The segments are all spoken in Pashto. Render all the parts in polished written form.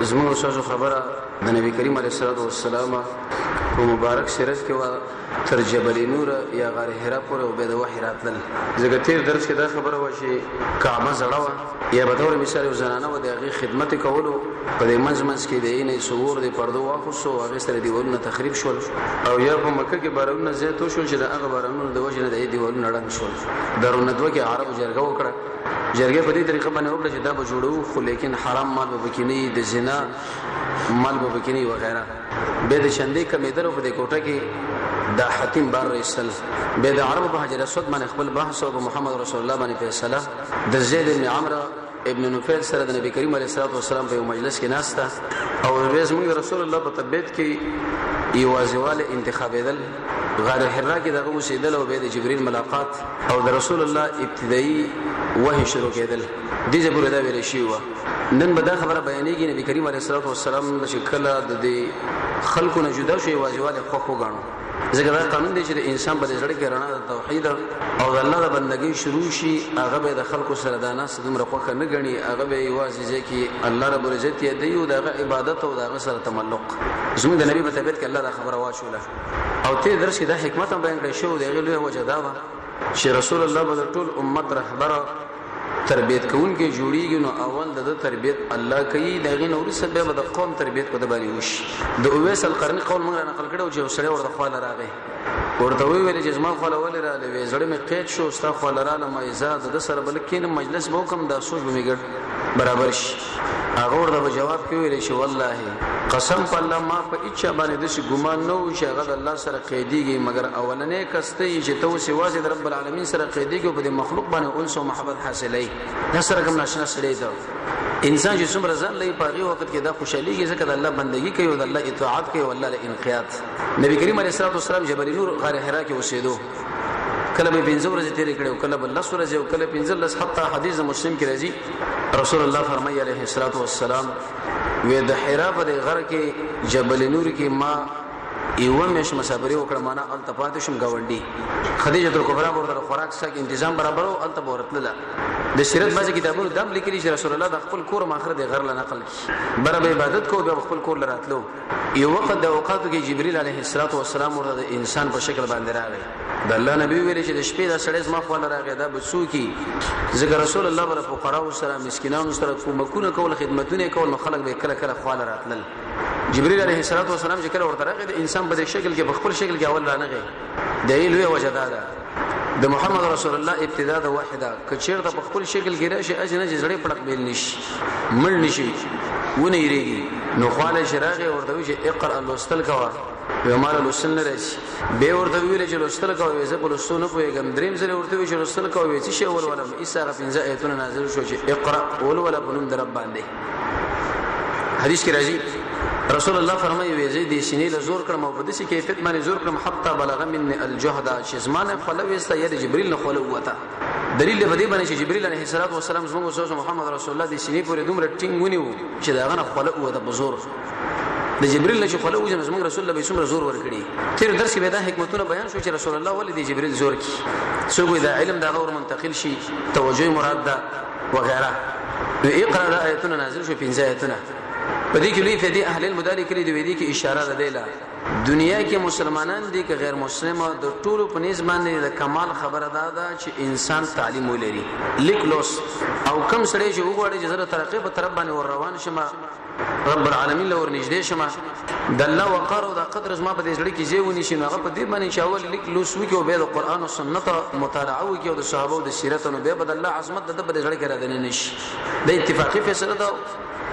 زموږ استاد خبره د نبی کریم علیه الصلاه والسلام په مبارک سیرت کې وا تر جبل نور یا غار حرا پورې او به د وحی راتل زګ تیر درس کې دا خبره و چې کعبه زړه وا یا به تور مثال زنانه و د خدمت کولو په دې منځ کې د نه صور د پردو واخصو هغه سره دیوالونه تخریب شول او یا په مکه کې بارونه زیاتو شول چې د هغه بارونه د وجه نه د دیوالونه ړنګ شول درونه دوه کې عرب جرګه وکړه جرګه په دې طریقه باندې وکړه چې دا به جوړو خو لیکن حرام مال به بکینی د زنا مال به بکینی وغیرہ به د چندې کمیدلو په دې کوټه کې دا حتیم بار رسل به د عرب په حجر اسود باندې خپل بحث او محمد رسول الله باندې فیصله د زید بن عمرو ابن نوفل سره د نبی کریم علیه الصلاه والسلام په مجلس کې ناسته او ویز موږ رسول الله په طبيعت کې یوازواله انتخابیدل غار حرا کې دغه وسیدل او به د جبرئیل ملاقات او د رسول الله ابتدایي وحی شروع کېدل دې زبر دا ویل شي و نن به دا خبره بیانېږي نبی کریم علیه الصلاه والسلام د شکل د خلکو نه جدا شوی یوازواله خو غاڼو ځکه دا قانون دی چې د انسان په ځړ کې رڼا د توحید او د الله د بندګۍ شروع شي هغه به د خلکو سره د ناس دومره خوخه نه غني هغه به یوازې ځکه الله رب العزت یې دی او د عبادت او د سره تعلق زموږ د نبی په طبيعت کې الله دا خبره واښوله او ته درس کې دا حکمت هم بیان کړی شو د غلوه وجه دا و چې رسول الله به ټول امت رهبر تربیت کوونکې جوړیږي نو اول د تربیت الله کوي دغه نوري سبب د قوم تربیت په د باندې وش د اویس القرنی قول موږ نقل کړو چې سړی ورته خپل راغی ورته ویل چې زما خپل ول را لوي زړه مې قید شو ستا خپل را لمه ایزاد د سره بلکې مجلس به کوم د سوچ به میګر برابر شي هغه ورته جواب کوي چې والله قسم په الله ما په اچا باندې د شي ګمان نو چې هغه الله سره قیدیږي مگر اولنې کسته چې تو سیوازه د رب العالمین سره قیدیږي په مخلوق باندې انس او محبت حاصلای دا سره کوم ناشنا سړی دا انسان چې څومره ځان لې پاغي وخت کې دا خوشاليږي ځکه د الله بندگی کوي او د الله اطاعت کوي او الله له انقياد نبی کریم علیه الصلاه والسلام جبل نور غار حرا کې اوسېدو کله به 15 ورځې تیرې کړو کله به 10 ورځې او کله 15 حتی حدیث مسلم کې راځي رسول الله فرمایي علیه الصلاه والسلام وې د حرا په غر کې جبل نور کې ما ایوه مش مسافری وکړه معنا التفات شم گاونډي خدیجه کبرا ورته خوراک سره تنظیم برابر او الته ورتله د سیرت باندې کتابونو دم لیکلي چې رسول الله د خپل کور ماخره د غر له نقل کی برابر عبادت کو د خپل کور لراتلو یو وخت د اوقاتو کې جبرئیل علیه السلام ورته د انسان په شکل باندې راغی د الله نبی ویل چې د شپې د سړی ما خپل راغی دا بسو کی ذکر رسول الله بر فقرا او سره مسکینانو سره کومکونه کول خدمتونه کول نو خلک به کله کله خپل راتلل جبرئیل علیه السلام چې کله ورته راغی د انسان په شکل کې په خپل شکل کې اول رانغی د ایلوی وجدادا د محمد رسول الله ابتدا د واحده کچیر د خپل شکل کې راشي اجنه جزړې پړق بیل نشي مړ نشي ونه یریږي نو خاله شراغه ورته چې اقرا لوستل کوا ومال لوستل نه راشي به ورته ویل چې لوستل کوا زه په لوستونه پوهیږم دریم ځله ورته ویل چې لوستل کوا چې شی ول ولا ایسا پنځه ایتونه نازل شو چې اقرا ول ولا بنوم در رب باندې حدیث کې راځي رسول الله فرمایي وی زید سینې له زور کړم او په دې کیفیت باندې زور کړم حتی بلغ من الجهد شزمان فلوست ید جبريل نه خلو وته دلیل به دې باندې چې جبريل علیه السلام زموږ استاد محمد رسول الله دې سینې پورې دومره ټینګونی وو چې دا غنه خلو وته بزور د جبريل له خلو وجه زموږ رسول الله به څومره زور ورکړي تیر درس کې به دا حکمتونه بیان شو چې رسول الله ولې دې جبريل زور کی څوک دا علم دا غور منتقل شي توجه مراد ده وغيرها اقرا د آیتونه نازل شو 15 آیتونه په دې کې لوی فدی اهل المدارک لري د دې کې اشاره ده دیلا دنیا کې مسلمانان دي که غیر مسلمان د ټولو په نسبت باندې د کمال خبره ده چې انسان تعلیم ولري لیکلوس او کم سړی چې وګوري چې زره ترقې په طرف باندې ور روان شمه رب العالمین له ور نږدې شمه د الله وقار او د قدر زما په دې ځړ کې ځېونی شي هغه په دې باندې چې اول لیکلوس وکي او به د قران او سنت مطالعه وکي او د صحابه او د سیرت نو به بد الله عظمت د په دې ځړ کې را دنه نشي د اتفاقی فیصله ده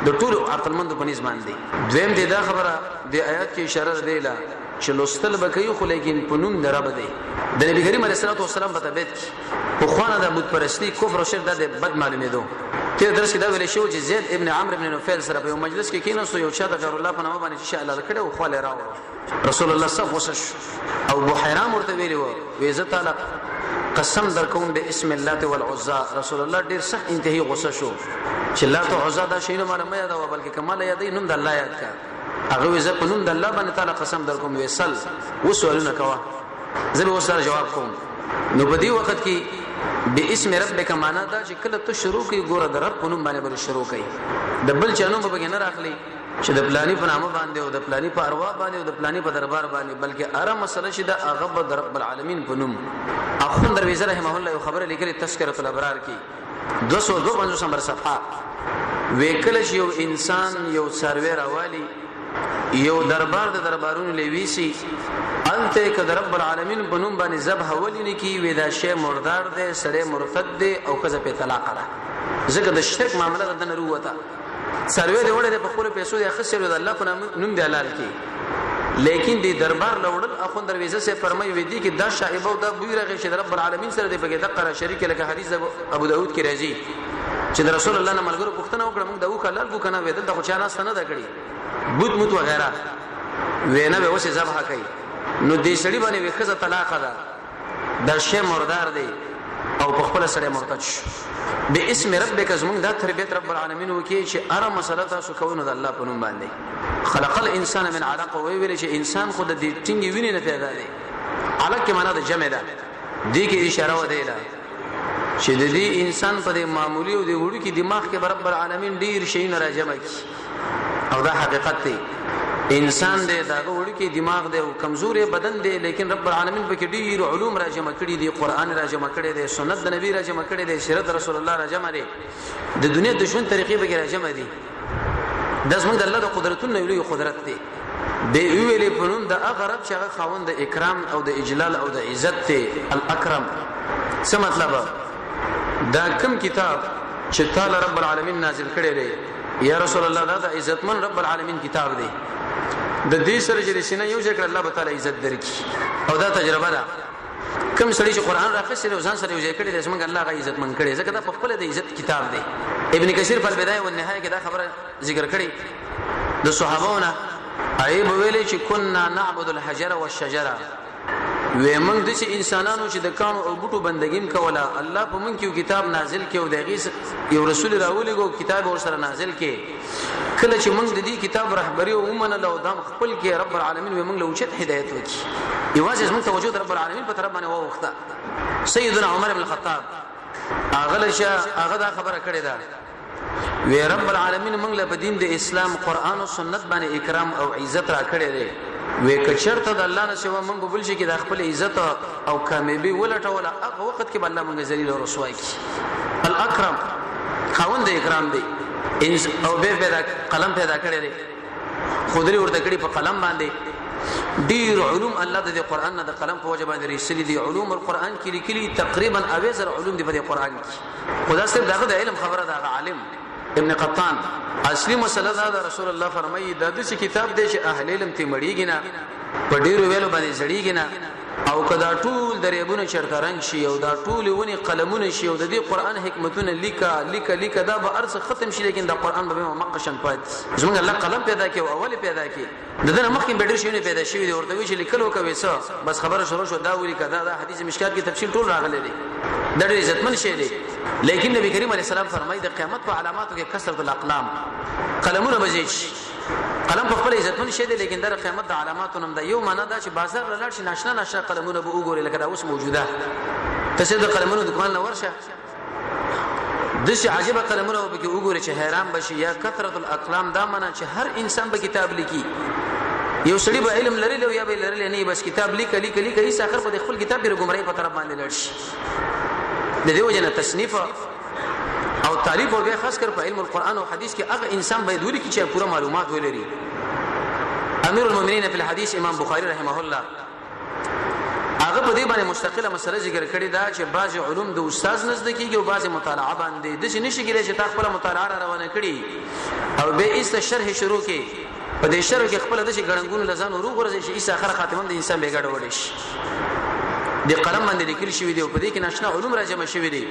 د ټولو عقلمند په نسبت باندې دویم دې دا خبره د آیات کې اشاره ده لا چې لوستل بکې خو لیکن پنوم درب دی د نبی کریم علیه الصلاه والسلام په تبعید په خوانه د بت پرستی کفر او شرک د بد معلومېدو ته درس کې دا ویل شو چې زید ابن عمرو ابن نوفل سره په مجلس کې کېناستو یو چا د غیر الله په نامه باندې چې الله کړه او خو له راو رسول الله صلی الله علیه وسلم او بحیرام ورته ویلو وې عزت تعالی قسم در کوم به اسم الله والعزى رسول الله ډیر سخت انتهایی غصه شو چې الله تو عزا دا شینه مال مې یاد و بلکې کمال یادې نوم د الله یاد کا هغه زه په نوم د الله باندې تعالی قسم در کوم وسل وسولونه کوا زه به وسره جواب کوم نو په دې وخت کې به اسم ربک معنا دا چې کله ته شروع کوي ګوره د رب په نوم باندې شروع کوي د بل چانو په کې نه راخلي چې د پلاني په نامه باندې او د پلاني په اروا باندې او د پلاني په دربار باندې، بلکې اره مسله چې د هغه د رب العالمین په نوم. اخوند درویزه رحمه الله یو خبره لیکلي تذکرۃ الابرار کې 252 نمبر صفحه، وکله چې یو انسان یو سروي راوالي یو دربار د دربارونو لويسي انته ک د رب العالمین په نوم باندې ذبح ولینی کی ودا شی مردار دی سړی مرتد دی او کزه په طلاق را زګه د شرک معاملې د نه وروته سروي دی وړه په خپل پیسو دی خسر د الله په نوم دی حلال کی، لیکن دی دربار لوړل اخوند درویزه سے فرمایي ودی کی دا شایبه او دا بویرغه چې د رب العالمین سره دی په کې دقه شریک لکه حدیث ابو داود کې راځي چې د رسول الله نه ملګرو پښتنه وکړه موږ دا وکړل کو کنه ودل د خو چا نه نه دا کړی بوت موت وغیرہ وینا به وسه ذبح کوي نو دې سړي باندې وخزه طلاق ده دا شی مردار دی او په خپل سره مرتد شو به اسم ربک زمون دا تربیت رب العالمین وکي چې اره مسله تاسو کوونه د الله په نوم باندې خلق الانسان من علق وی ویل چې انسان خود د ټینګي ویني نه پیدا دی علق معنا د جمع ده دې کې اشاره و دی چې د دې انسان په معمولی او د وړو کې دماغ کې رب العالمین ډیر شي نه راجمع کی او دا حقیقت دی انسان دې دا وړو کې دماغ دی او کمزورې بدن دی لیکن رب العالمین په کې ډیر علوم راجمع کړي دي قران راجمع کړي دي سنت د نبی راجمع کړي دي سیرت رسول الله راجمع دي د دنیا د ژوند طریقې به راجمع دي د زموږ د الله د قدرتونو یو لوی قدرت دی به ویلې په نوم د اغرب چې هغه خاوند د اکرام او د اجلال او د عزت ته الاکرم څه مطلب دا کوم کتاب چې تعالی رب العالمین نازل کړي دی یا رسول الله دا د عزتمن رب العالمین کتاب دی د دې سره چې شنه یو ځکه الله تعالی عزت درکې او دا تجربه ده کوم سړي چې قران راخصه له ځان سره یو ځای کړي د څنګه الله غي عزتمن کړي ځکه دا په خپل د عزت کتاب دی. ابن کثیر په البدايه والنهايه کې دا خبره ذکر کړي د صحابهونو ایب ویلي چې كنا نعبد الحجر والشجره وې موږ د انسانانو چې د کانو او بوټو بندګیم کوله الله په موږ کې کتاب نازل کې او دغه یو رسول راولېګو کتاب ور سره نازل کې کله چې موږ د دې کتاب رهبری او ومنه له دام خپل کې رب العالمین وې موږ له اوچت هدایت وکي یوازې موږ توجه رب العالمین په طرف باندې ووخته. سیدنا عمر بن الخطاب اغلشه هغه دا خبره کړې ده وې رب العالمین موږ له دین د اسلام قران او سنت باندې اکرام او عزت را کړې ده وې کچرته د الله نه سوا موږ بل شي کې د خپل عزت او کامیابی ولټول هغه وخت کې الله موږ ذلیل او رسوا کی. الاکرم خوند اکرام دی او به پیدا قلم پیدا کړی دی خودري ورته کړی په قلم باندې ډیر علوم الله د قران نه د قلم په وجه باندې رسېلي دي علوم القران کې لیکلي تقریبا اویزر علوم دی په قران کې خدا سره دغه د علم خبره ده عالم ابن قطان اصلي مسله دا رسول الله فرمایي دا د کتاب دی چې اهل علم ته مړیږي نه په ډیرو ویلو باندې زړیږي نه او کدا ټول دریابونه چرترنګ شي او دا ټول ونی قلمونه شي او د دې قران حکمتونه لیکه دا به ارس ختم شي لیکن دا قران به مقشن پات زمونږ الله قلم پیدا کړي او اول پیدا کړي دغه مخکې به ډیر شي نه پیدا شي ورته وی چې لیکلو کوي څه بس خبره شروع شو دا ویل کدا دا حدیث مشکات کې تفصیل ټول راغلي دي دا ډیر عزتمن شی دی لیکن نبی کریم علیه السلام فرمایي د قیامت په علاماتو کې کثرت الاقلام قلمونه بزیج قلم په خپل عزتمن شی دی لیکن د قیامت د علاماتو نم دا یو معنا دا چې بازار لاړ شي ناشنا قلمونه به وګوري لکه دا اوس موجوده ته د قلمونو دکان نه ورشه د شي عجيبه قلمونه به کې وګوري چې حیران بشي یا کثرت الاقلام دا معنا چې هر انسان به کتاب لیکي یو سړي به علم لري یا به لري نه بس کتاب لیکي هیڅ اخر په خپل کتاب به ګمړی په طرف باندې لړ شي د دې وجه نه تصنیف او تعریف او به خاص کر په علم القرآن او حدیث کې هغه انسان به دوی کې چې پوره معلومات ولري. امیر المؤمنین فی الحدیث امام بخاری رحمه الله هغه په دې باندې مستقله مسله ذکر کړې ده چې بعض علوم د استاد نزدیکي او بعض مطالعه باندې د شي نشي کېږي چې تا خپل مطالعه روانه کړي او به ایست شرح شروع کې په دې شرح کې خپل د شي ګړنګونو لزان ورو ورځي چې ایست اخر خاتمه د انسان به ګډ وړي شي د قلم باندې لیکل شوی دی او په دې کې ناشنا علوم راجمع شوی دی.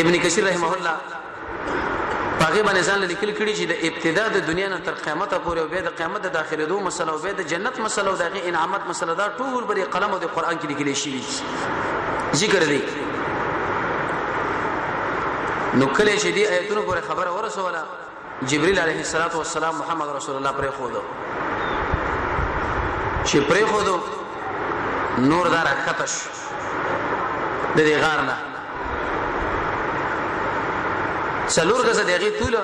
ابن کثیر رحمه الله هغه باندې ځان لیکل کړي چې د ابتدا د دنیا نه تر قیامت پورې او به د قیامت د داخله دوه مسله او به د جنت مسله او دغه انعامات مسله دا ټول بری قلم او د قران کې لیکل شوی ذکر دی. نو کله چې دی آیتونو پورې خبره ورسوله جبرئیل علیه السلام محمد رسول الله پرې خو دو چې پرې خو دو نور دار خطش د دې غار نه څلور غزه دغه طول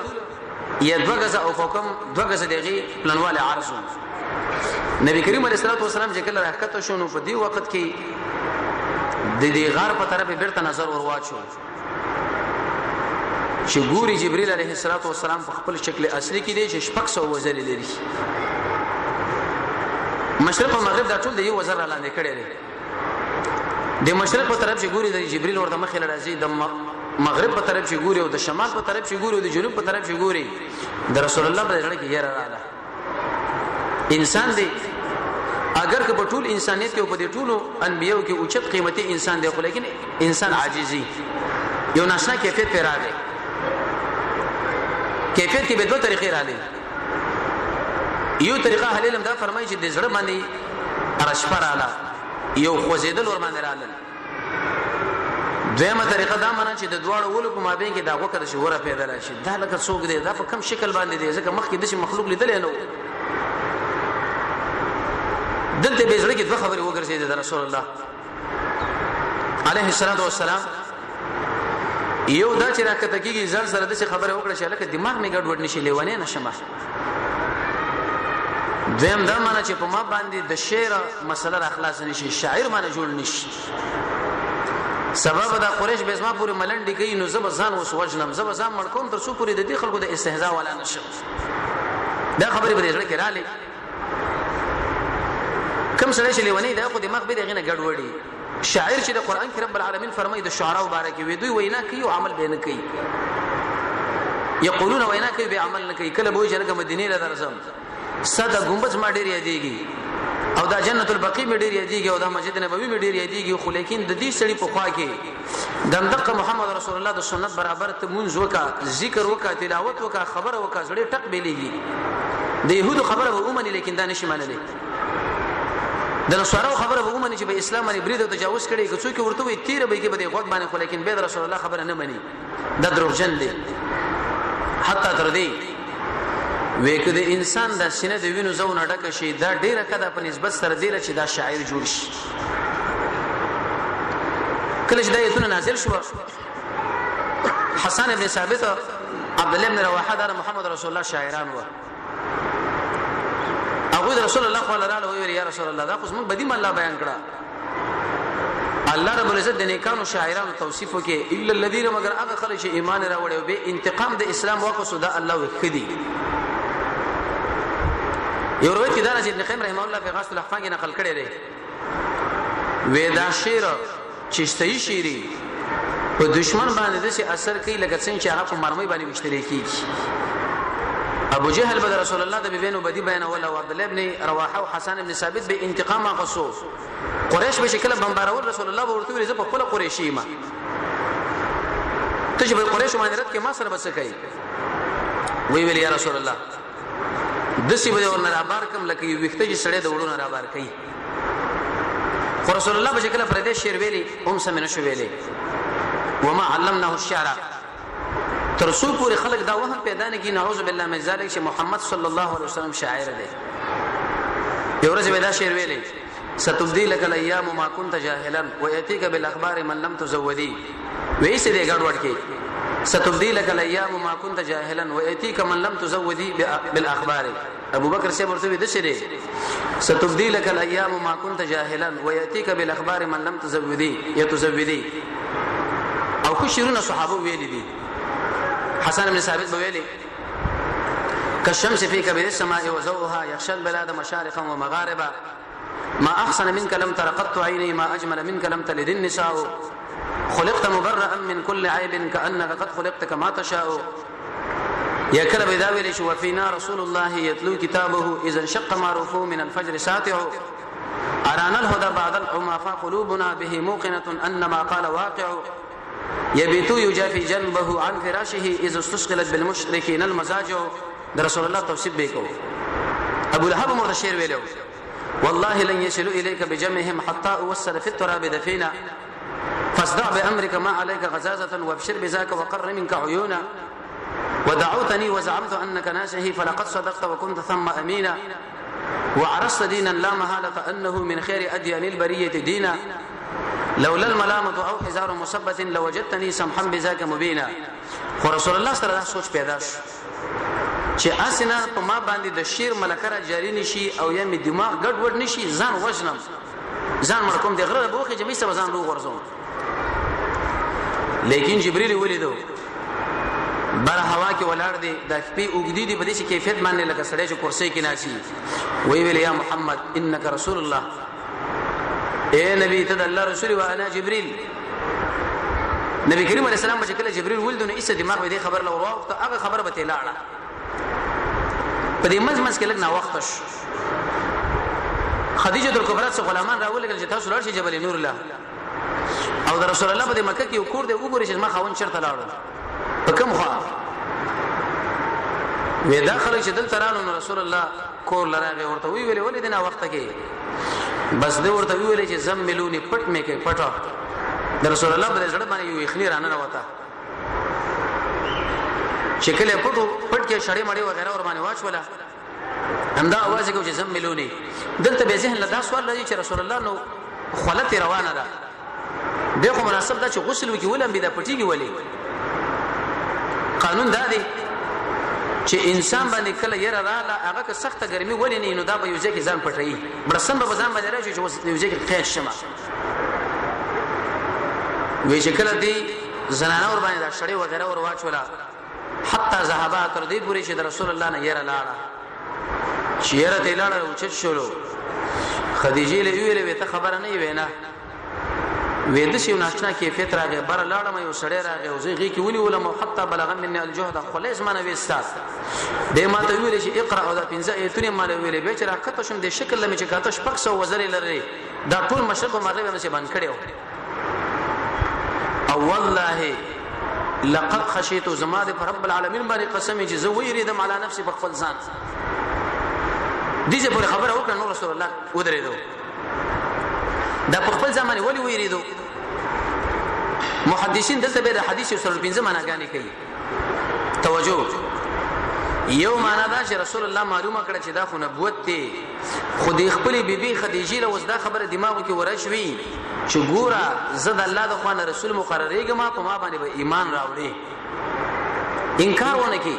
یا 2 غزه او حکم 2 غزه دغه پلانواله عرض نبی کریم علیه الصلاه والسلام چې کله راکته شو نو په دې وخت کې د دې غار په طرف بیرته نظر ورواچو چې ګوري جبرئیل علیه السلام په خپل شکل اصلي کې دی چې شپږ سو وزر لري مشرق او مغرب دا ټول د یو وزر لاندې کړي دي د مشرق په طرف چې ګوري د جبرئیل ورته مخې لراځي د مغرب په طرف چې ګوري او د شمال په طرف چې ګوري او د جنوب په طرف چې ګوري د رسول الله په ځړ کې یې رااله انسان دی اگر که په ټول انسانيت کې او په دې ټولو انبيو کې اوچت قیمتي انسان دی خو لیکن انسان عاجزي یو ناشنا کیفیت پر راغی کیفیت کې به دوه طریقې راغلي یو طریقه حلیلم دا فرمایي چې د زړه باندې ارشفر اعلی یو خوځیدل ور باندې راغلل دویمه طریقه دا معنی چې د دواړو ولو په مابین کې دا وکړه چې وره پیدا راشي دا لکه څوک دی دا په کم شکل باندې دی ځکه مخکې د مخلوق لیدل نه دلته به زړه کې دوه خبرې وګرځي د رسول الله عليه الصلاه والسلام یو دا چې راکته کېږي ځل سره د خبره وکړه چې لکه دماغ می ګډوډ نشي لیونه نشمه دویم دا معنی چې په ما باندې د شعر مسله اخلاص نشي شاعر باندې جوړ نشي سبب دا قریش به اسما پوری ملنډي کوي نو زب ځان وس وجنم زب ځان مړکوم تر څو پوری د دې خلکو د استهزاء ولا نشم دا خبره به زړه کې رااله کوم سره چې لیونی دا خو دماغ به دغه نه ګډوډي شاعر چې د قران کې رب العالمین فرمایي د شعرا مبارک وي دوی وینا کوي او عمل به نه کوي یقولون وینا کوي به عمل نه کوي کله به چې مدینه له درځم صد گنبد ما ډیر یادېږي او دا جنت البقیع می ډیر یادېږي او دا مسجد نبوي می ډیر یادېږي خو لیکن د دې سړي په خوا کې د دقه محمد رسول الله د سنت برابر ته منځ وکا ذکر وکا تلاوت وکا خبر وکا زړه ټک بیلېږي د يهودو خبره به ومني لیکن دا نشي منلې د نصارو خبره به ومني چې په اسلام باندې برید او تجاوز کړي که څوک ورته وي تیر به کې به غوږ باندې خو لیکن به رسول الله خبره نه مني دا دروغجن دي حتی تر دې وېکه د انسان د سینې د وینو زونه ډکه شي دا ډیره کده په نسبت سره دی چې دا شاعر جوړ شي کله چې د ایتونه نازل شو حسن ابن ثابت عبد الله بن رواحه د محمد رسول الله شاعران و ابو رسول الله صلی الله علیه و یا رسول الله دا خو موږ بدیم الله بیان کړه الله رب العزت د نیکانو شاعرانو توصیف وکي الا الذين مگر هغه خلک چې ایمان راوړي او به انتقام د اسلام واقصو دا الله وکړي یو روایت کې دا چې ابن قیم رحمه الله په غاص الاحفان کې نقل کړی دی ودا شعر چشتي شعري په دشمن باندې د اثر کوي لکه څنګه چې هغه په مرمۍ باندې وشتري کیږي ابو جهل بد رسول الله د بينو بدی بیان ولا عبد الله ابن رواحه او حسن ابن ثابت به انتقام غصو قریش به شکل بمبارول رسول الله ورته ویل زه په خپل قریشی ما ته چې په قریش باندې رات کې ما سره بس کوي وی ویل یا رسول الله دسی به ورنه رابار کم لکه یو وخت چې سړی د وړونو رابار کوي خو رسول الله به شکل پردیش شعر ویلي هم سمنه شو ویلي وما علمناه الشعر ترسو پوری خلق دا وهم پیدا نه کی نعوذ بالله من ذلک چې محمد صلی الله علیه وسلم شاعر دی یو ورځ به دا شعر ویلي ستبدي لك الايام ما كنت جاهلا وياتيك بالاخبار من لم تزودي ویسه دی ګډوډ کې ستبدي لك الايام ما كنت جاهلا وياتيك من لم تزودي بالاخبار ابو بکر سے ورته د شری ستبدي لك الايام ما كنت جاهلا وياتيك بالاخبار من لم تزودي يتزودي او خو شیرونه صحابه ویلي دي حسن بن ثابت بویلي كالشمس في كبد السماء وزوها يخشى البلاد مشارقا ومغاربا ما احسن منك لم تر قط عيني ما اجمل منك لم تلد النساء خلقت مبرئا من كل عيب كانك قد خلقت كما تشاء يا كلب ذاويل وفينا رسول الله يتلو كتابه اذا انشق معروفه من الفجر ساطع ارانا الهدى بعد العمى فقلوبنا به موقنه ان ما قال واقع يبيت يجافي جنبه عن فراشه اذا استثقلت بالمشركين المزاج ده رسول الله توصيف بيكو ابو لهب مرد الشعر ویلو والله لن يصلوا اليك بجمعهم حتى اوصل في التراب دفينا فاصدع بامرك ما عليك غزازه وابشر بذاك وقر منك عيونا ودعوتني وزعمت انك ناسه فلقد صدقت وكنت ثم امينا وعرست دينا لا محاله انه من خير اديان البريه دينا لولا الملامه او حزار مثبت لوجدتني سمحا بذاك مبينا ورسول الله صلى الله عليه وسلم سوچ پیدا شو چې اسنه په ما باندې د شیر ملکره جاری نشي او یا می دماغ ګډ وډ نشي ځان وژنم ځان مرکم د غره بوخه چې میسه ځان لو غرزم لیکن جبريل ولیدو بر هوا کې ولاړ دی د خپې اوګدي دی په دې کیفیت باندې لکه سړی چې کرسي کې ناشي وی ویل یا محمد انك رسول الله اے نبی ته د الله رسول و انا جبريل نبی کریم علیه السلام چې کله جبريل ولدونه ایسه دماغ دې خبر لور وخت هغه خبر به لاړه په دې مزمز کې لګ نه وختش خدیجه الکبرى څخه غلامان راولګل چې تاسو لار شي جبل نور الله او د رسول الله په مکه کې یو کور دی وګورئ چې ما خاون چرته لاړ په کوم خوا وې داخله چې دل ترانو رسول الله کور لراغه ورته وی ویلې ولې دنا وخت کې بس دې ورته وی ویلې چې زملونی پټ مې کې پټه د رسول الله په زړه باندې یو اخلي رانه وتا چې کله پټ کې شړې مړې وغیرہ ور باندې واچولا همدا आवाज کوي چې زملونی دلته به ذهن لدا سوال لري چې رسول الله نو خلت روانه ده دغه مناسب ده چې غسل وکي ولم بده پټيږي ولې قانون دا دی چې انسان باندې کله یې رااله هغه که سخته ګرمي ولې نه نو دا به یو ځکه ځان پټي برسن به ځان باندې راځي چې یو ځکه قید شمه وی چې کله دی زنانه ور باندې دا شړې وغیرہ ور واچولا حتی ذهبا تر دې پوری چې رسول الله نه یې رااله شیره ته لاړه او چې شلو خدیجه له ویلې ته خبره نه وینا وېد شي ناشنا کیفیت راغی بر لاړم یو سړی راغی او زه غي کې ونی ولم حتی بلغ من الجهد خلاص منه وستاد د ما ته ویل چې اقرا او دا پنځه ایتونه مال ویلې به چې راکته شم د شکل لمه چې کاته شپږ سو وزر لري دا ټول مشرق او مغرب هم باندې کړو او والله لقد خشيت زما د رب العالمین باندې قسم چې زه ویریدم علی نفسي بخفل ځان دې په خبره وکړه نو رسول الله ودرېدو دا په خپل ځمانه ولي ویریدو محدثین دلته به د حدیث سره پنځه معناګانې کوي توجه یو معنا دا چې رسول الله معلومه کړه چې دا خو نبوت دی خو د خپل بیبي خدیجه له وسدا خبره دماغو کې ورشوي چې ګوره زد الله د خوانه رسول مقرریږه ما په ما باندې به ایمان راوړي انکار ونه کی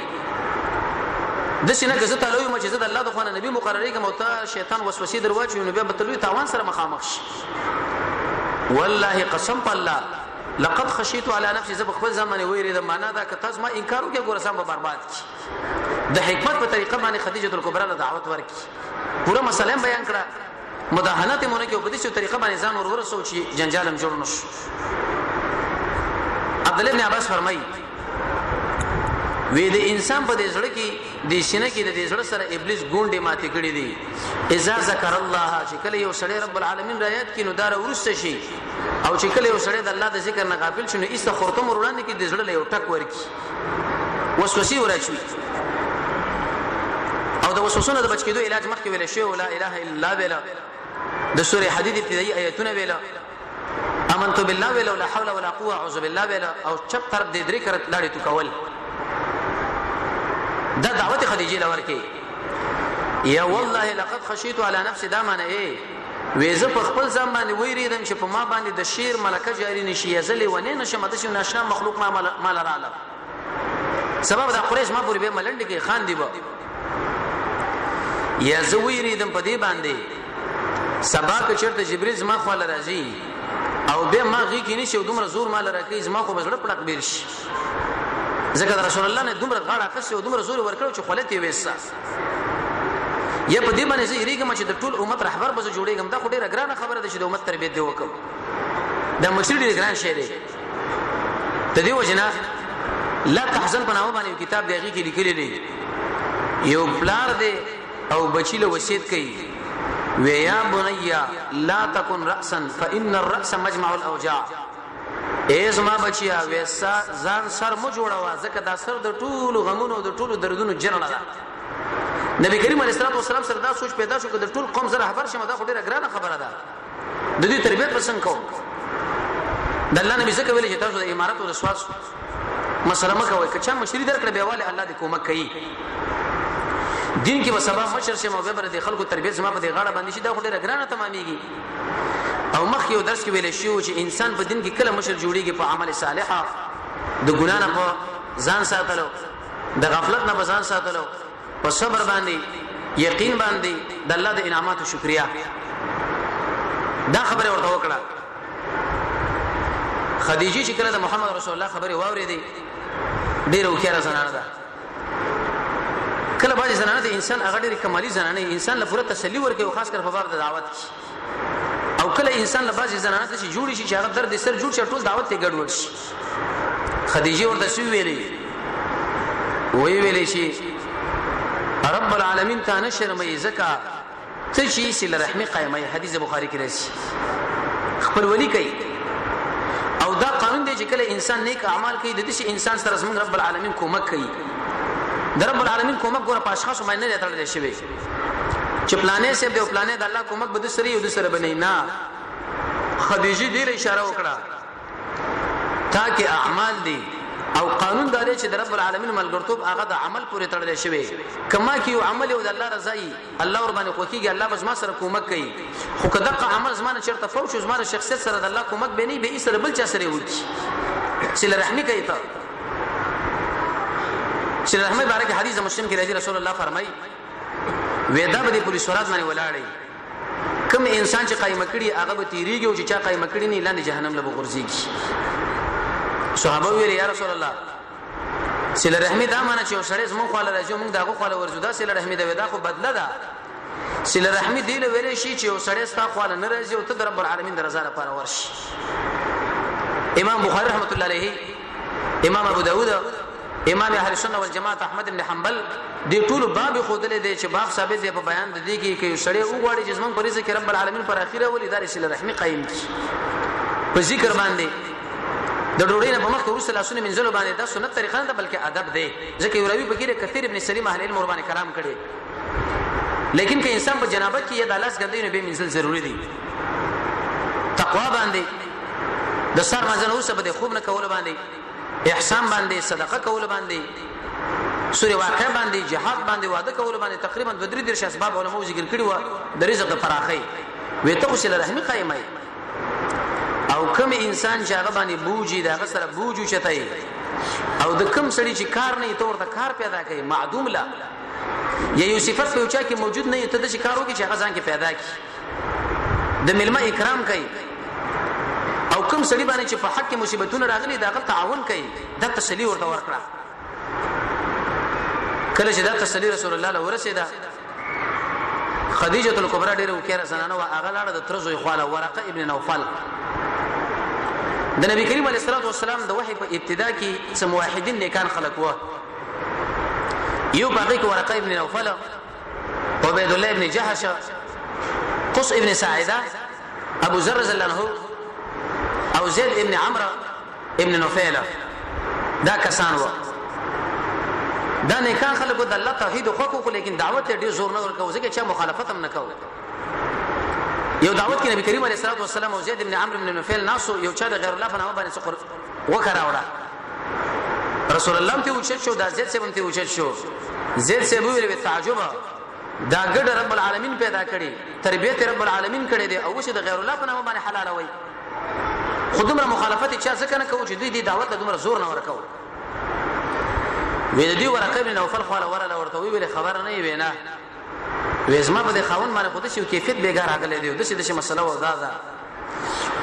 د سینه که زه تعالی ما چې زد الله د خوانه نبی مقرریږه مو ته شیطان وسوسه درواچي نو به بتلوي تاوان سره مخامخ شي والله قسم بالله لقد خشيت على نفسي زب خپل زمانه ویری د معنا دا که تاسو ما انکار وکړو ګورسم به برباد کی د حکمت په طریقه باندې خدیجه الکبرى له دعوت ورکړي پوره مسله بیان کړه مداهنت مونږ کې په دې طریقه باندې ځان ورور سوچي جنجالم جوړ نشو عبد الله بن عباس فرمایي وې د انسان په دې ځړ کې د سینې کې د دې ځړ سره ابلیس ګونډه ماتې کړې دي اذا ذکر الله چې کله یو سړی رب العالمین رایت کې نو دار ورسته شي او چې کله یو سړی د الله د ذکر نه غافل شونه ایسته خورته مرونه کې د ځړ له یو ټک ورکی وسوسه ورچوي او د وسوسونو د بچ کېدو علاج مخکې ویل شی لا اله الا الله ویل د سوره حدید ابتدایي آیتونه ویل امنت بالله ویل لا حول ولا قوه اعوذ بالله ویل او چپ طرف د درې کرت لاړې تو کول دا دعوت خدیجه لور کې یا والله لقد خشيت على نفسي دا معنی ايه وېزه په خپل ځان باندې وېریدم چې په ما باندې د شیر ملکه جاری نشي یزلې ونی نشم د شي ناشنا مخلوق ما مال رااله سبب دا قریش ما پوری به ملند کې خان دی با یا زه وېریدم په دې باندې سبا که چرته جبريل زما خو راځي او به ما غي کې نشي دومره زور مال راکې زما خو بزړه پړق بیر شي ذکر رسول الله نه دومره غاړه خسته او دومره زور ورکړو چې خلته وېسا یا په دې باندې چې ریګم چې د ټول امت رهبر به جوړېږم دا خو ډیره ګرانه خبره ده چې د امت تربیت دی وکم دا مشر ډیر ګران شی دی د دې وجنه لا تحزن په نامه باندې کتاب دیږي کې لیکلي دی یو بلار دی او بچی له وصیت کوي ويا بني لا تكن رأسا فإن الرأس مجمع الأوجاع ایز ما بچیا ویسا ځان سر مو جوړوا ځکه دا سر د ټولو غمونو د ټولو دردونو جنړه ده نبی کریم علیه السلام سره دا سوچ پیدا شو چې د ټول قوم سره خبر شمه دا ډیره ګرانه خبره ده د دې تربیت پسند کوم د الله نبی څخه ویل چې تاسو د امارت او رسواس مسله مکوئ کچا مشری درکړه بیواله الله دې کومک کوي دین کې وسبا مشر شه مو به د خلکو تربیت زما په دې غاړه باندې شي دا ډیره ګرانه تمامېږي او مخ یو درس کې ویل شو چې انسان په دین کې کله مشر جوړیږي په عمل صالحه د ګنا نه په ځان ساتلو د غفلت نه په ځان ساتلو په صبر باندې یقین باندې د الله د انعاماتو شکریا دا خبره ورته وکړه خدیجه چې کله د محمد رسول الله خبره واورېدې ډېر وکړه زنانه ده کله باندې زنانه د انسان هغه ډېر کمالي زنانه انسان له پوره تسلی ورکوي او خاص کر په باب د دعوت او کله انسان له بعضي زنانه ته جوړ شي چې هغه درد سر جوړ شي ټول دعوت ته ګډوډ شي خدیجه ورته سوي ویلې شي رب العالمین ته نشر مې زکا ته شي سله رحمي قائمه حدیث بخاری کې راځي خپل ولی کوي او دا قانون دی چې کله انسان نیک اعمال کوي د دې انسان سره زموږ رب العالمین کومک کوي د رب العالمین کومک ګوره پاشخاص باندې نه تړل شي چې پلانې سه د پلانې د الله کومک بده سره یو د سره بنې نه خدیجه دې اشاره وکړه تاکي اعمال دي او قانون دا دی چې د رب العالمین ملګرتوب هغه د عمل پورې تړل شوی کما کې یو عمل او د الله رضای الله ور باندې خوکیږي الله بس ما سره کومک کوي خو کداغه عمل زمانه چرته فوش زمانه شخصیت سره د الله کومک به نه به سره بل چا سره وکی چې رحمی کوي ته چې رحمه بارک حدیث مسلم کې راځي رسول الله فرمایي وېدا به د پولیس ورات باندې ولاړی کوم انسان چې قائم کړي هغه به تیریږي او چې چا قائم کړي نه لاندې جهنم له غورځيږي صحابه ویل یا رسول الله سله رحمی دا معنی چې سړی زمون خواله راځي موږ داغه خواله ورزودا سله رحمی دا ودا خو بدله ده سله رحمی دی له ویل شي چې سړی ستا خواله نه راځي او ته د رب العالمین د رضا لپاره ورشي امام بخاری رحمت الله علیه امام ابو داود امام اهل سنت والجماعت احمد بن حنبل دی ټول باب خودلې دی چې باب ثابت دی په بیان د دې کې سړی وګړي چې زمون پرېزه کې رب العالمین پر اخیره ولې دار سله رحمی قائم دي په ذکر باندې د ډوړې نه په مخ کې رسول الله صلی الله علیه وسلم باندې دا سنت طریقه نه بلکې ادب دی ځکه یو راوی بګیره کثیر ابن سلیم اهل علم باندې کلام کړي لیکن که انسان په جنابت کې د لاس ګندې نه به منزل ضروری دی تقوا باندې د سر مازن اوسه به خوب نه کول باندې احسان باندې صدقه کول باندې سوري واقع باندې جهاد باندې وعده کول باندې تقریبا 2-3 اسباب علماء ذکر کړي و د رزق د فراخي وې ته خو رحمی قائمه او کوم انسان چې هغه باندې بوجي دا سره بوجو چتای او د کوم سړي چې کار نه تور د کار پیدا کوي معدوم لا یا یو صفت په چا کې موجود نه ته د کارو کې چې هغه ځان کې پیدا کی د ملما اکرام کوي او کوم سړي باندې چې په حق کې مصیبتونه راغلي دا غل تعاون کوي دا تسلی ورته ورکړه کله چې دا تسلی رسول الله له ورسېدا خدیجه الکبرى ډیره وکړه زنانه او هغه لاړه د ترزوی خواله ورقه ابن نوفل د نبی کریم علیه الصلاه والسلام د وحی په ابتدا کې سم موحدین نیکان خلق و یو باقی کې ورقه ابن نوفل عبید الله ابن جحش قص ابن ساعده ابو ذر رضی الله عنه او زید ابن عمرو ابن نوفل دا کسان و دا نیکان خلقو د الله توحید خو کو لیکن دعوت ډیر زور نه ورکو ځکه چې مخالفت هم نه کوي یو دعوت کې نبی کریم علیه الصلاه والسلام او زید ابن عمرو ابن نوفل ناسو یو چا د غیر الله په نامه باندې څخه وکړه وړه رسول الله ته وچت شو دا زید سیب ته وچت شو زید سیب ویل به تعجب دا ګډ رب العالمین پیدا کړي تربیت رب العالمین کړي دي او څه د غیر الله په نامه باندې حلال وي خودمره مخالفت چا څه کنه کوي چې دوی دعوت له دومره زور نه ورکو وی دې ورقه ابن نوفل خو ولا ورته ویل خبر نه وي نه وېزما په خاون باندې خود شي کیفیت بیګار راغلي دی د څه مسله و دا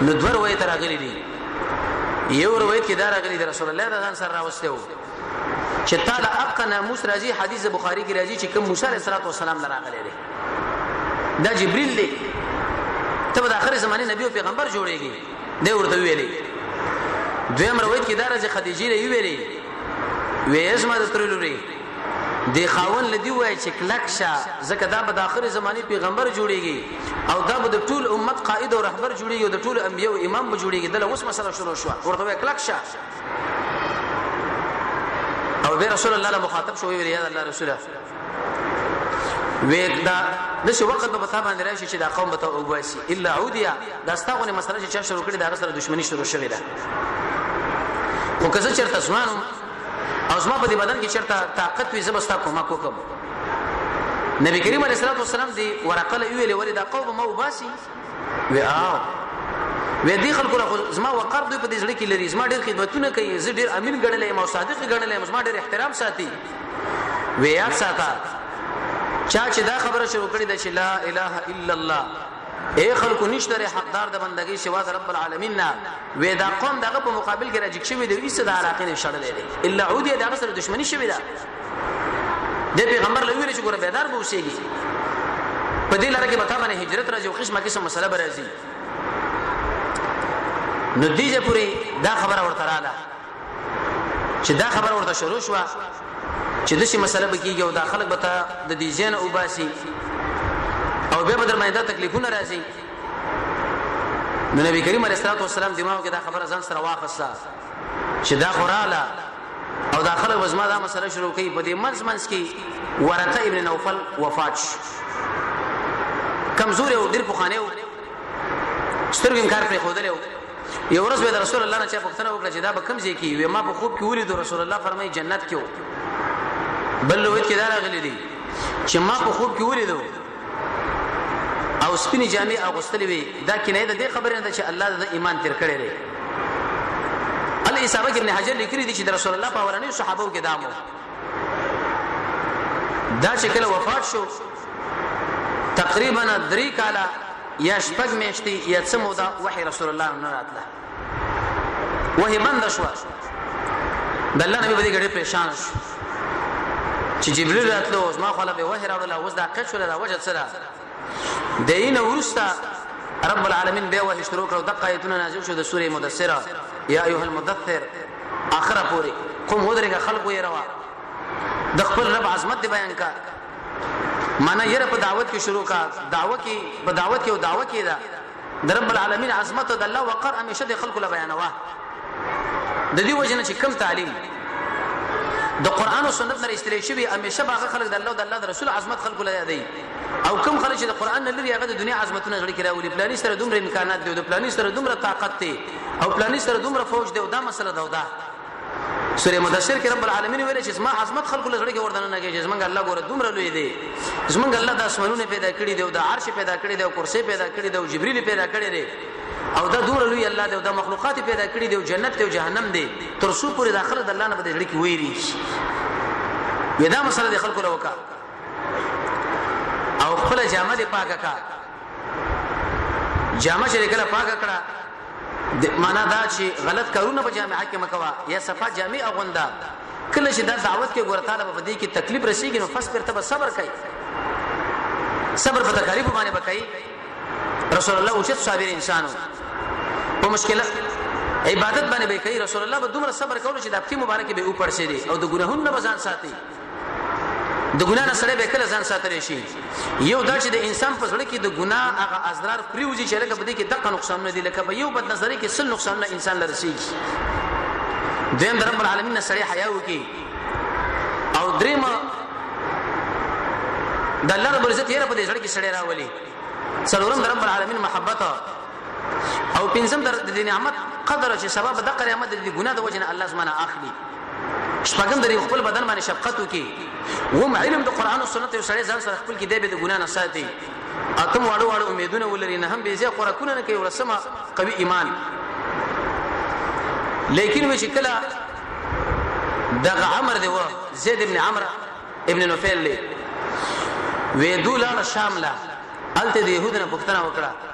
نو دوه روایت راغلي دي یو روایت کې دا راغلي دی رسول الله د ځان سره راوسته و چې تعالی اق ناموس راځي حدیث بخاری کې راځي چې کوم موسی علیه السلام راغلي دی دا جبرئیل دی ته د اخر زمانه نبی او پیغمبر جوړيږي دی ورته ویلي دویم روایت کې دا راځي خدیجه لري ویلي وېزما د ترلوري دی خاون لدی وای چې کلکشا زکه دا به د اخر زمانه پیغمبر جوړيږي او دا به د ټول امت قائد او رهبر جوړيږي او د ټول انبیو امام به جوړيږي دله اوس مسله شروع شو ورته وای کلکشا او به رسول الله له مخاطب شو وی یا الله رسوله وېدا د څه وخت په تابع باندې راشي چې دا قوم به ته وباسي الا عودیا دا ستاغونه مسله چې شروع کړي دا سره دښمنی شروع شوې ده خو که څه چرته اسمان او زما په دې بدن کې چرته طاقت وي زبستا کومه کوم نبی کریم علیه الصلاه والسلام دی ورقه ویلې ولې دا قوم مو باسي و دې خلکو زما وقار دوی په دې ځل کې لري زما ډېر خدمتونه کوي زه ډېر امین ګڼلې ما صادق ګڼلې زما ډېر احترام ساتي و یاد ساته چا چې دا خبره شروع کړې ده چې لا اله الا الله اے خلکو نشته حقدار د بندګۍ سوا د رب العالمین نه وې دا قوم دغه په مقابل کې راځي شوی دی ایسه د علاقې نه شړلې دي الا عودي دغه سره دښمنی شوی ده د پیغمبر لوی چې ګوره بیدار به اوسېږي په دې لاره کې به تا باندې هجرت راځي او قسمه قسم مسله به راځي نو دیجه پوری دا خبره ورته رااله چې دا خبره ورته شروع شو چې د شي مسله به کیږي او دا خلک به ته د دې ځین او باسي او به بدر باندې تکلیفونه راځي نو نبی کریم علیه الصلاه والسلام دماغ کې دا خبره ځان سره واخصه چې دا خوراله او دا خلک وزما دا مسله شروع کوي په دې منځ کې ورقه ابن نوفل وفات کمزور او ډیر پخانه سترګم کار پر خودلو یو ورځ به رسول الله نه چا پوښتنه وکړه چې دا به کوم ځای کې وي ما په خوب کې ولید رسول الله فرمایي جنت کې بل وخت کې دا راغلي دي چې ما په خوب کې ولید او سپینې جامې اغوستلې وي دا کنایه ده خبره نه ده چې الله د ایمان تیر کړی دی اصحابه ابن حجر لیکلي دي چې د رسول الله په ورانه صحابه کې دامو دا چې کله وفات شو تقریبا 3 کاله یا شپږ میاشتې یا څه موده وحي رسول الله نه راتله وحي بند شو د الله نبی باندې ګډه پریشان شو چې جبريل راتلو اوس ما خپل به وحي راوړل اوس دا قصه شو دا وجه سره دین ورستا رب العالمین به وحي شروع کړو د آیتونه نازل شو د سوره مدثره یا ایها المدثر اخره پوری قوم ودرګه خلق وې روا د خپل رب عظمت بیان کا معنا یې په دعوت کې شروع کا دعوت کې په دعوت کې او دعوت کې دا د رب العالمین عظمت د الله وقر همیشه د خلق له بیانوا د دې وجنه چې کم تعلیم د قران او سنت نه استلې شوی همیشه باغ خلق د الله او د الله د رسول عظمت خلق له یادې او کم خلک چې د قران نه لري هغه د دنیا عظمتونه غړي کراولي پلاني سره دومره امکانات دي او د پلاني سره دومره طاقت دي او پلاني سره دومره فوج دی او دا مسله دا سوره مدثر کې رب العالمین ویل چې ما عظمت خلق له غړي کې وردان نه کې چې زمونږ الله ګوره دومره لوی دی زمونږ الله د اسمانونو پیدا کړی دی او د عرش پیدا کړی دی او کرسي پیدا کړی دی او جبريل پیدا کړی دی او دا دومره لوی الله دی او د مخلوقات پیدا کړی دی او جنت او جهنم دی تر څو پورې داخله د الله نه بده غړي کې وېری ودا مسله د خلق له وکا او خپل جامه دې پاکه کا جامه چې کله پاکه کړه معنا دا چې غلط کارونه په جامعه کې مکوا یا صفه جامع اغوندا کله چې دا دعوت کې ګورتاله په دې کې تکلیف رسیږي نو فصبر ته صبر کوي صبر په تکلیف باندې وکړي رسول الله او چې صابر انسانو په مشکله عبادت باندې به کوي رسول الله به دومره صبر کول چې د خپل مبارک به اوپر شي دي او د ګناهونو به ځان ساتي د ګناه نه سره به کله ځان ساتل شي یو دا چې د انسان په ځړ کې د ګناه هغه اضرار پریوزي چې لکه بده کې دغه نقصان نه دي لکه به یو بد نظری کې سل نقصان نه انسان لرسيږي دیم رب العالمین نه سړی حیا وکي او دریم د الله رب عزت یې په دې ځړ کې سړی راولي څلورم رب العالمین محبت او پنځم د نعمت قدر چې سبب د قیامت د ګناه د وجنه الله زمانه اخلي شپږم د خپل بدن باندې شفقت وکي و علم د قران او سنت او سړی ځان سره خپل کې د ګناه نه ساتي اتم واړو امیدونه ولري نه هم به زی قرانونه نه کوي ورسمه قوي ایمان لیکن وش کله دغه عمر دی و زید ابن عمرو ابن نوفل له ودولا شامله الته د يهودانو پښتنه وکړه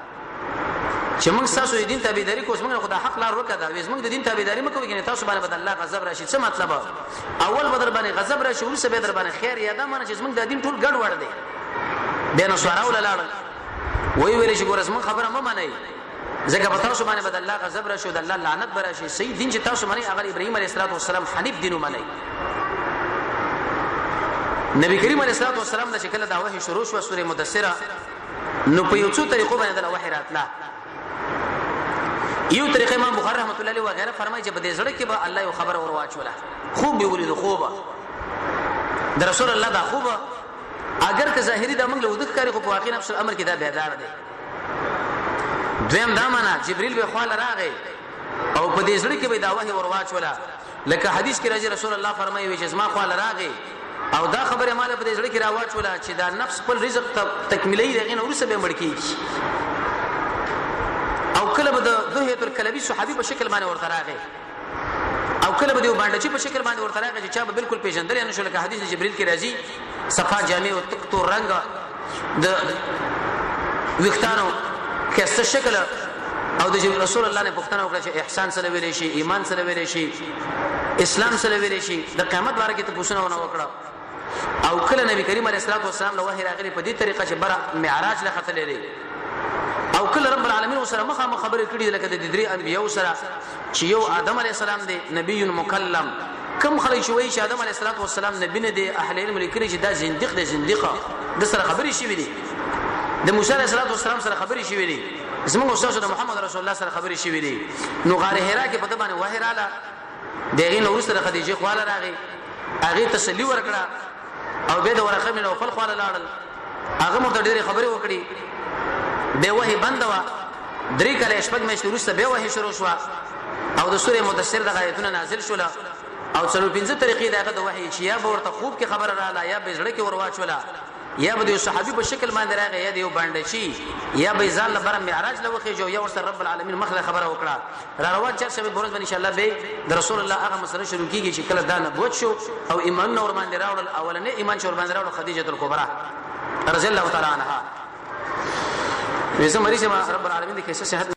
چې موږ تاسو دین تابعداري کوو موږ خدای حق لار وکړه وې موږ د دین تابعداري مکو کې تاسو باندې بدل الله غضب راشي څه مطلب اول بدر باندې غضب راشي ورسره بدر باندې خیر یاده مانه چې موږ د دین ټول ګډ وړ دي دینه سوارو لاله وی ویل چې ګورس موږ خبره ما معنی ځکه په تاسو باندې بدل الله غضب راشي د الله لعنت براشي صحیح دین چې تاسو باندې هغه ابراهيم عليه السلام حنیف دینو معنی نبی کریم علیه الصلاه والسلام د شکل دا وحی شروع شو سوره مدثره نو په یو څو طریقو باندې د وحی راتله یو طریقې امام بخاری رحمت الله علیه وغیرہ فرمایي چې په دې ځړ کې به الله یو خبر اور واچوله خوب به ولید خوبه د رسول الله دا خوبه اگر که ظاهری د موږ له ودک کاری خو په واقع نفس الامر کې دا بیدار دی دویم دا معنا جبريل به خپل راغی او په دې ځړ کې به دا وحی اور واچوله لکه حدیث کې راځي رسول الله فرمایي چې ما خپل راغی او دا خبره مال په دې ځړ کې راواچوله چې دا نفس خپل رزق تکمیلي دغه ورسره به مړ کیږي او کله به د دوهیت الکلبی صحابي په شکل باندې ورته راغی او کله به د باندې په شکل باندې ورته راغی چې چا به بالکل پیژندل نه شو لکه حدیث جبريل کې راځي صفا جامع او تکتو رنگ د وختانو کیسه شکل او د رسول الله نه پوښتنه وکړه چې احسان سره ویلې شي ایمان سره ویلې شي اسلام سره ویلې شي د قیامت باره کې ته پوښتنه ونه وکړه او کله نبی کریم علیه الصلاه والسلام له وحی راغلی په دې طریقه چې بره معراج له ختلې لري او کله رب العالمین سره مخه خبرې کړي لکه د درې انبیو سره چې یو آدم علیه السلام دی نبی مکلم کم خلک چې وایي چې آدم علیه الصلاه والسلام نبی نه دی اهل علم لیکلي چې دا زنديق دی زنديقه د سره خبرې شي دي د موسی علیه السلام سره خبرې شي دي زموږ استاد د محمد رسول الله سره خبرې شي دي نو غار حرا کې په دبانې وحی رااله دغه نو سره خدیجه خواله راغی هغه تسلی ورکړه او به د ورقه مې نو فل خواله لاړل هغه مو ته ډېرې خبرې وکړي به وحی بند وا درې کله شپږ مې شروع به وحی شروع شو او د سوره مدثر د آیتونه نازل شول او څلور پنځه طریقې دغه د وحی چې یا به ورته خوب کې خبر رااله یا به زړه کې ورواچولا یا به د صحابي په شکل باندې راغی یا د یو باندې شي یا به ځان لپاره معراج لوخه جو یا ورسره رب العالمین مخله خبره وکړه را روان چر شبه برز ان شاء الله به د رسول الله هغه مسله شروع کیږي چې کله دا نبوت شو او ایمان نور باندې راوړل اولنې ایمان شور باندې راوړل خدیجه الکبرى رضی الله تعالی عنها ویسه مریضه رب العالمین د کیسه صحت